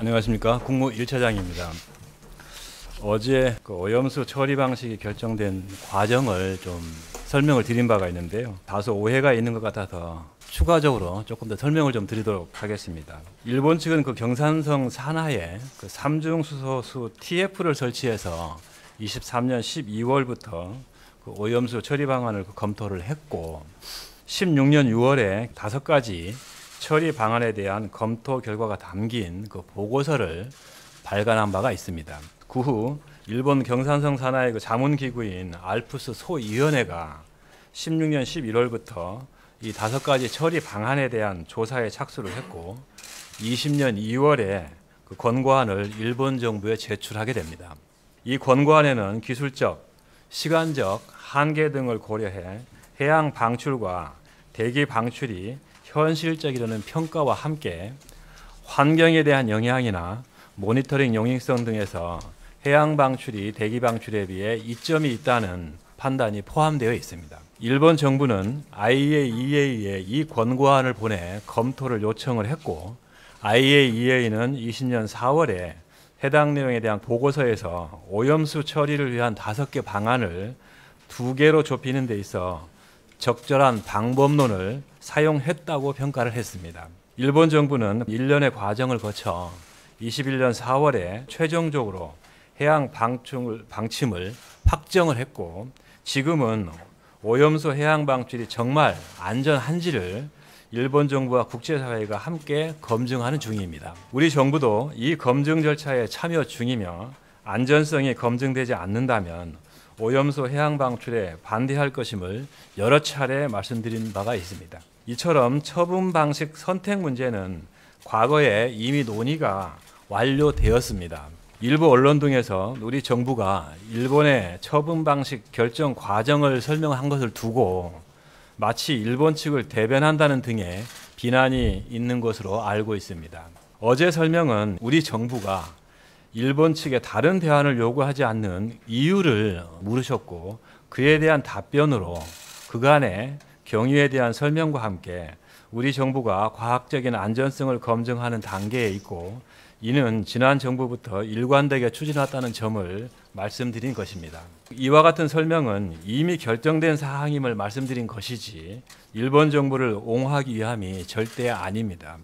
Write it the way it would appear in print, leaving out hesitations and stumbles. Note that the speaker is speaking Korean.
안녕하십니까. 국무 1차장입니다. 어제 오염수 처리 방식이 결정된 과정을 좀 설명을 드린 바가 있는데요. 다소 오해가 있는 것 같아서 추가적으로 조금 더 설명을 좀 드리도록 하겠습니다. 일본 측은 경산성 산하에 삼중수소수 TF를 설치해서 23년 12월부터 오염수 처리 방안을 검토를 했고 16년 6월에 5가지 처리 방안에 대한 검토 결과가 담긴 보고서를 발간한 바가 있습니다. 그 후 일본 경산성 산하의 자문기구인 알프스 소위원회가 16년 11월부터 이 5가지 처리 방안에 대한 조사에 착수를 했고 20년 2월에 권고안을 일본 정부에 제출하게 됩니다. 이 권고안에는 기술적, 시간적 한계 등을 고려해 해양 방출과 대기 방출이 현실적이라는 평가와 함께 환경에 대한 영향이나 모니터링 용이성 등에서 해양 방출이 대기 방출에 비해 이점이 있다는 판단이 포함되어 있습니다. 일본 정부는 IAEA에 이 권고안을 보내 검토를 요청을 했고 IAEA는 20년 4월에 해당 내용에 대한 보고서에서 오염수 처리를 위한 5개 방안을 2개로 좁히는 데 있어 적절한 방법론을 사용했다고 평가를 했습니다. 일본 정부는 1년의 과정을 거쳐 21년 4월에 최종적으로 해양 방침을 확정을 했고 지금은 오염수 해양 방출이 정말 안전한지를 일본 정부와 국제사회가 함께 검증하는 중입니다. 우리 정부도 이 검증 절차에 참여 중이며 안전성이 검증되지 않는다면 오염수 해양 방출에 반대할 것임을 여러 차례 말씀드린 바가 있습니다. 이처럼 처분 방식 선택 문제는 과거에 이미 논의가 완료되었습니다. 일부 언론 등에서 우리 정부가 일본의 처분 방식 결정 과정을 설명한 것을 두고 마치 일본 측을 대변한다는 등의 비난이 있는 것으로 알고 있습니다. 어제 설명은 우리 정부가 일본 측에 다른 대안을 요구하지 않는 이유를 물으셨고 그에 대한 답변으로 그간의 경위에 대한 설명과 함께 우리 정부가 과학적인 안전성을 검증하는 단계에 있고 이는 지난 정부부터 일관되게 추진했다는 점을 말씀드린 것입니다. 이와 같은 설명은 이미 결정된 사항임을 말씀드린 것이지 일본 정부를 옹호하기 위함이 절대 아닙니다.